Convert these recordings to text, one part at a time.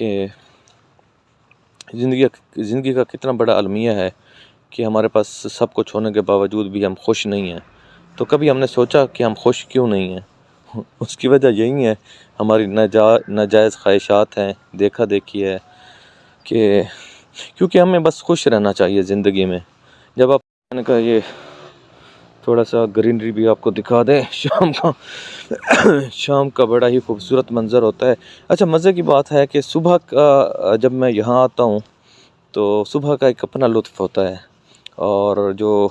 کہ زندگی کا کتنا بڑا المیہ ہے کہ ہمارے پاس سب کچھ ہونے کے باوجود بھی ہم خوش نہیں ہیں. تو کبھی ہم نے سوچا کہ ہم خوش کیوں نہیں ہیں؟ اس کی وجہ یہی ہے ہماری ناجائز خواہشات ہیں، دیکھا دیکھی ہے کہ کیونکہ ہمیں بس خوش رہنا چاہیے زندگی میں. جب آپ نے کہا یہ تھوڑا سا گرینری بھی آپ کو دکھا دیں، شام کا بڑا ہی خوبصورت منظر ہوتا ہے. اچھا، مزے کی بات ہے کہ صبح کا جب میں یہاں آتا ہوں تو صبح کا ایک اپنا لطف ہوتا ہے، اور جو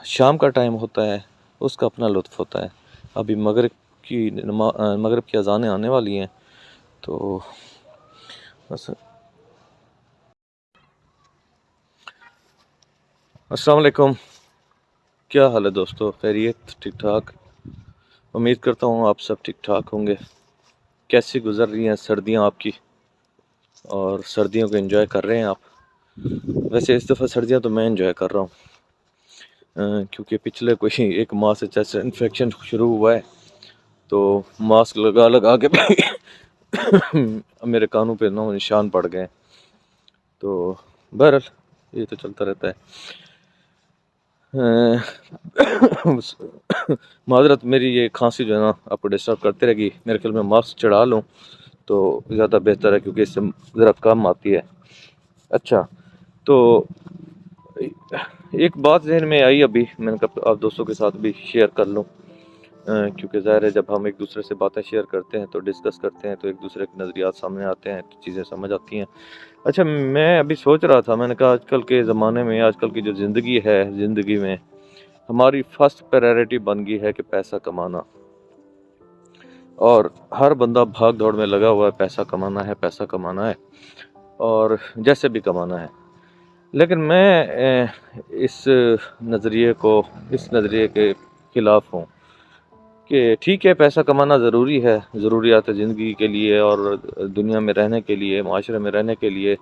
شام کا ٹائم ہوتا ہے اس کا اپنا لطف ہوتا ہے. ابھی مغرب کی اذانیں آنے والی ہیں، تو بس. السلام علیکم، کیا حال ہے دوستو؟ خیریت؟ ٹھیک ٹھاک؟ امید کرتا ہوں آپ سب ٹھیک ٹھاک ہوں گے. کیسی گزر رہی ہیں سردیاں آپ کی؟ اور سردیوں کو انجوائے کر رہے ہیں آپ؟ ویسے اس دفعہ سردیاں تو میں انجوائے کر رہا ہوں، کیونکہ پچھلے کوئی ایک ماہ سے چیسٹ انفیکشن شروع ہوا ہے، تو ماسک لگا کے میرے کانوں پہ نشان پڑ گئے. تو بہرحال یہ تو چلتا رہتا ہے. معذرت، میری یہ کھانسی جو ہے نا آپ کو ڈسٹرب کرتے رہے گی. میرے خیال میں ماسک چڑھا لوں تو زیادہ بہتر ہے، کیونکہ اس سے ذرا کم آتی ہے. اچھا، تو ایک بات ذہن میں آئی ابھی، میں نے کہا آپ دوستوں کے ساتھ بھی شیئر کر لوں، کیونکہ ظاہر ہے جب ہم ایک دوسرے سے باتیں شیئر کرتے ہیں تو ڈسکس کرتے ہیں تو ایک دوسرے کے نظریات سامنے آتے ہیں، تو چیزیں سمجھ آتی ہیں. اچھا، میں ابھی سوچ رہا تھا، میں نے کہا آج کل کے زمانے میں، آج کل کی جو زندگی میں ہماری فرسٹ پرائیورٹی بن گئی ہے کہ پیسہ کمانا، اور ہر بندہ بھاگ دوڑ میں لگا ہوا ہے، پیسہ کمانا ہے اور جیسے بھی کمانا ہے. لیکن میں اس نظریے کے خلاف ہوں کہ ٹھیک ہے، پیسہ کمانا ضروری ہے، ضروریات زندگی کے لیے اور دنیا میں رہنے کے لیے، معاشرے میں رہنے کے لیے،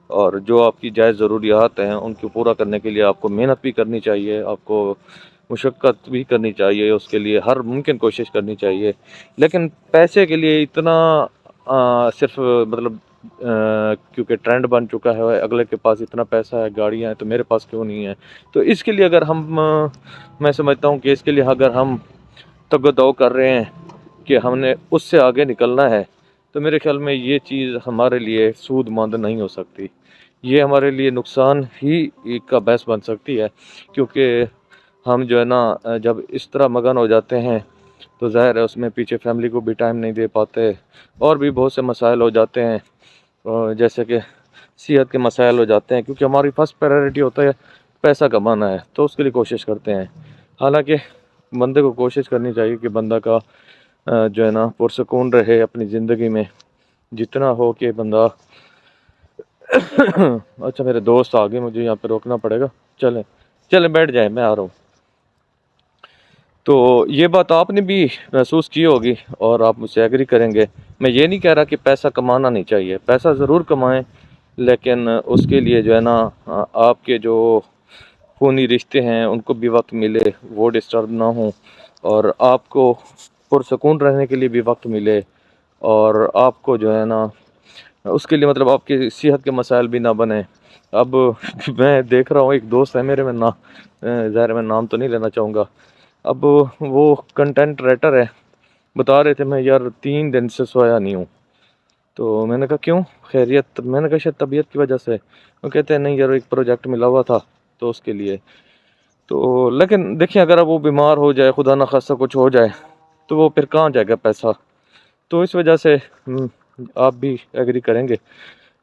اور جو آپ کی جائز ضروریات ہیں ان کو پورا کرنے کے لیے آپ کو محنت بھی کرنی چاہیے، آپ کو مشقت بھی کرنی چاہیے، اس کے لیے ہر ممکن کوشش کرنی چاہیے. لیکن پیسے کے لیے اتنا صرف مطلب کیونکہ ٹرینڈ بن چکا ہے، اگلے کے پاس اتنا پیسہ ہے، گاڑیاں ہیں، تو میرے پاس کیوں نہیں ہے؟ تو اس کے لیے اگر میں سمجھتا ہوں کہ اس کے لیے اگر ہم تگ و دو کر رہے ہیں کہ ہم نے اس سے آگے نکلنا ہے، تو میرے خیال میں یہ چیز ہمارے لیے سود مند نہیں ہو سکتی. یہ ہمارے لیے نقصان ہی کا باعث بن سکتی ہے، کیونکہ ہم جو ہے نا جب اس طرح مگن ہو جاتے ہیں تو ظاہر ہے اس میں پیچھے فیملی کو بھی ٹائم نہیں دے پاتے، اور بھی بہت سے مسائل ہو جاتے ہیں، جیسے کہ صحت کے مسائل ہو جاتے ہیں، کیونکہ ہماری فرسٹ پرائیورٹی ہوتا ہے پیسہ کمانا ہے، تو اس کے لیے کوشش کرتے ہیں. حالانکہ بندے کو کوشش کرنی چاہیے کہ بندہ کا جو ہے نا پرسکون رہے اپنی زندگی میں، جتنا ہو کہ بندہ اچھا، میرے دوست آگے، مجھے یہاں پہ روکنا پڑے گا. چلیں بیٹھ جائیں، میں آ رہا ہوں. تو یہ بات آپ نے بھی محسوس کی ہوگی اور آپ مجھ سے ایگری کریں گے. میں یہ نہیں کہہ رہا کہ پیسہ کمانا نہیں چاہیے، پیسہ ضرور کمائیں، لیکن اس کے لیے جو ہے نا آپ کے جو خونی رشتے ہیں ان کو بھی وقت ملے، وہ ڈسٹرب نہ ہوں، اور آپ کو پرسکون رہنے کے لیے بھی وقت ملے، اور آپ کو جو ہے نا اس کے لیے مطلب آپ کی صحت کے مسائل بھی نہ بنیں. اب میں دیکھ رہا ہوں، ایک دوست ہے میرے، ظاہر میں نام تو نہیں لینا چاہوں گا. اب وہ کنٹینٹ رائٹر ہے، بتا رہے تھے میں یار 3 دن سے سویا نہیں ہوں. تو میں نے کہا کیوں؟ خیریت؟ میں نے کہا شاید طبیعت کی وجہ سے. وہ کہتے ہیں نہیں یار، ایک پروجیکٹ ملا ہوا تھا تو اس کے لیے. تو لیکن دیکھیں، اگر اب وہ بیمار ہو جائے، خدا نخواستہ کچھ ہو جائے، تو وہ پھر کہاں جائے گا پیسہ؟ تو اس وجہ سے آپ بھی ایگری کریں گے.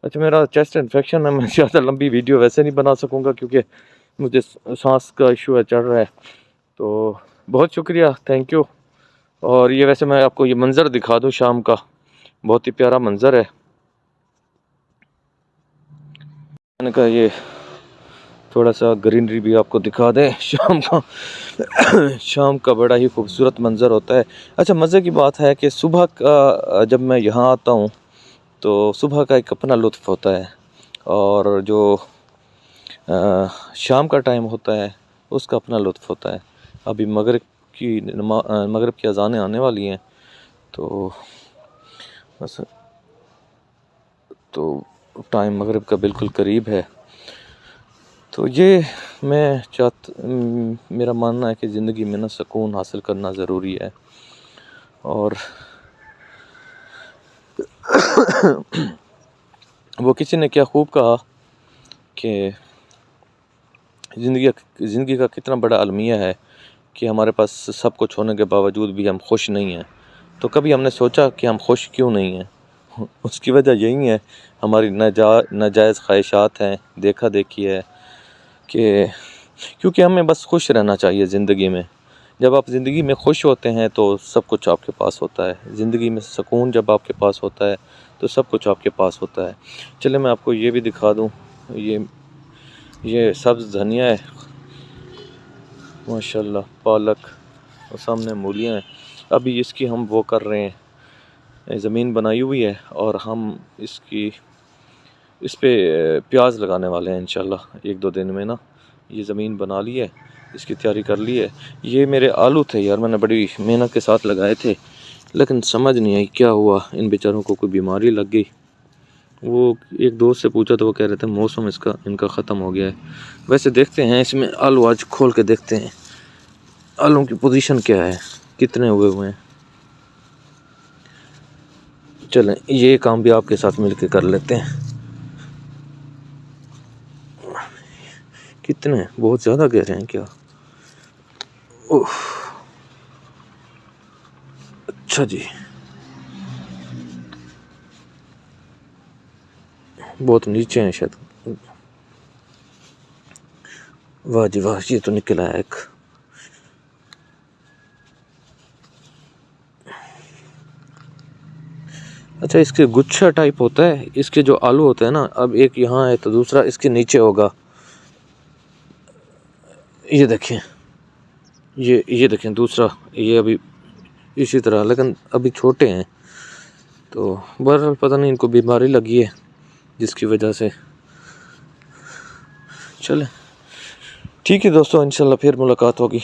اچھا، میرا چیسٹ انفیکشن ہے، میں زیادہ لمبی ویڈیو ویسے نہیں بنا سکوں گا کیونکہ مجھے سانس کا ایشو ہے، چڑھ رہا ہے. تو بہت شکریہ، تھینک یو. اور یہ ویسے میں آپ کو یہ منظر دکھا دوں شام کا، بہت ہی پیارا منظر ہے. میں نے کہا یہ تھوڑا سا گرینری بھی آپ کو دکھا دیں، شام کا بڑا ہی خوبصورت منظر ہوتا ہے. اچھا، مزے کی بات ہے کہ صبح کا جب میں یہاں آتا ہوں تو صبح کا ایک اپنا لطف ہوتا ہے، اور جو شام کا ٹائم ہوتا ہے اس کا اپنا لطف ہوتا ہے. ابھی مغرب کی اذانیں آنے والی ہیں، تو بس تو ٹائم مغرب کا بالکل قریب ہے. تو یہ میرا ماننا ہے کہ زندگی میں نا سکون حاصل کرنا ضروری ہے. اور وہ کسی نے کیا خوب کہا کہ زندگی کا کتنا بڑا المیہ ہے کہ ہمارے پاس سب کچھ ہونے کے باوجود بھی ہم خوش نہیں ہیں. تو کبھی ہم نے سوچا کہ ہم خوش کیوں نہیں ہیں؟ اس کی وجہ یہی ہے ہماری ناجائز خواہشات ہیں، دیکھا دیکھی ہے. کیونکہ ہمیں بس خوش رہنا چاہیے زندگی میں. جب آپ زندگی میں خوش ہوتے ہیں تو سب کچھ آپ کے پاس ہوتا ہے. زندگی میں سکون جب آپ کے پاس ہوتا ہے تو سب کچھ آپ کے پاس ہوتا ہے. چلے میں آپ کو یہ بھی دکھا دوں. یہ سبز دھنیا ہے ماشاءاللہ، پالک، اور سامنے مولیاں ہیں. ابھی اس کی ہم وہ کر رہے ہیں، زمین بنائی ہوئی ہے اور ہم اس پہ پیاز لگانے والے ہیں انشاءاللہ. 1-2 دن میں نا یہ زمین بنا لی ہے، اس کی تیاری کر لی ہے. یہ میرے آلو تھے یار، میں نے بڑی محنت کے ساتھ لگائے تھے، لیکن سمجھ نہیں آئی کیا ہوا. ان بیچاروں کو کوئی بیماری لگ گئی. وہ ایک دوست سے پوچھا تو وہ کہہ رہے تھے موسم ان کا ختم ہو گیا ہے. ویسے دیکھتے ہیں اس میں آلو آج کھول کے دیکھتے ہیں آلو کی پوزیشن کیا ہے، کتنے ہوئے ہیں. چلیں یہ کام بھی آپ کے ساتھ مل کے کر لیتے ہیں. کتنے بہت زیادہ گہرے ہیں کیا؟ اچھا جی، بہت نیچے ہیں شاید. واہ جی واہ، یہ تو نکلا ہے ایک. اچھا، اس کے گچھا ٹائپ ہوتا ہے. اس کے جو آلو ہوتے ہیں نا، اب ایک یہاں ہے تو دوسرا اس کے نیچے ہوگا. یہ دیکھیں، یہ دیکھیں دوسرا، یہ ابھی اسی طرح، لیکن ابھی چھوٹے ہیں. تو بہرحال پتہ نہیں ان کو بیماری لگی ہے جس کی وجہ سے. چلیں ٹھیک ہے دوستو، انشاءاللہ پھر ملاقات ہوگی.